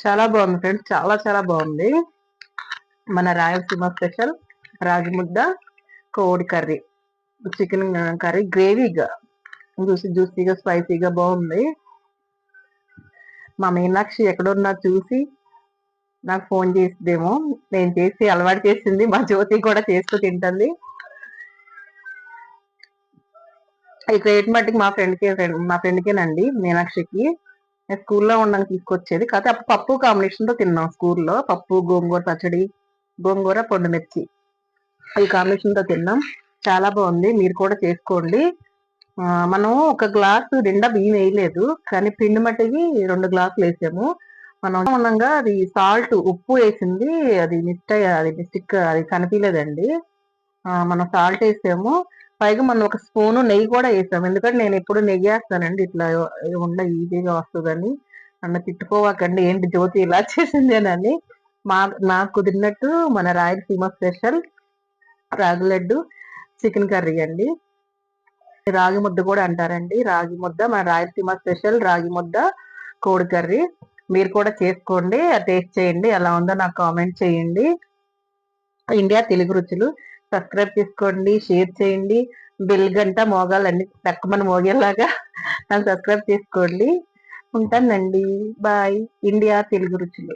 చాలా బాగుంది ఫ్రెండ్స్, చాలా చాలా బాగుంది. మన రాయలసీమ స్పెషల్ రాగి ముద్ద, కోడి కర్రీ, చికెన్ కర్రీ, గ్రేవీగా జ్యూసీగా స్పైసీగా బాగుంది. మా మీనాక్షి ఎక్కడున్నా చూసి నాకు ఫోన్ చేసిదేమో, నేను చేసి అలవాటు చేసింది. మా జ్యోతి కూడా చేస్తూ తింటుంది. ఈ రేట్ మట్టికి మా ఫ్రెండ్కేనండి, మీనాక్షికి. నేను స్కూల్లో ఉండగా తీసుకొచ్చేది. కాకపోతే అప్పుడు పప్పు కాంబినేషన్ తో తిన్నాం స్కూల్లో. పప్పు, గోంగూర పచ్చడి, గోంగూర పొండుమిర్చి, ఈ కాంబినేషన్ తో తిన్నాం. చాలా బాగుంది, మీరు కూడా చేసుకోండి. మనం ఒక గ్లాసు నిండా బియ్యం వేయలేదు, కానీ పిండి మట్టికి 2 గ్లాసులు వేసాము. మనం ఉండగా అది సాల్ట్, ఉప్పు వేసింది, అది మిస్టేక్ అది కనిపించలేదండి. మనం సాల్ట్ వేసాము. పైగా మనం ఒక స్పూను నెయ్యి కూడా వేసాము. ఎందుకంటే నేను ఎప్పుడు నెయ్యి వేస్తానండి, ఇట్లా ఈజీగా వస్తుందని. నన్ను తిట్టుకోవాకండి, ఏంటి జ్యోతి ఇలా చేసిందేనని. నాకు కుదిరినట్టు మన రాయలసీమ స్పెషల్ రాగి లడ్డు, చికెన్ కర్రీ అండి. రాగి ముద్ద కూడా అంటారండి. రాగి ముద్ద, మన రాయలసీమ స్పెషల్ రాగి ముద్ద, కోడి కర్రీ. మీరు కూడా చేసుకోండి, టేస్ట్ చేయండి, ఎలా ఉందో నాకు కామెంట్ చేయండి. ఇండియా తెలుగు రుచులు సబ్స్క్రైబ్ చేసుకోండి, షేర్ చేయండి, బెల్ గంట మోగాలన్నీ తక్కువని మోగేలాగా నన్ను సబ్స్క్రైబ్ చేసుకోండి. ఉంటానండి, బాయ్. ఇండియా తెలుగు రుచులు.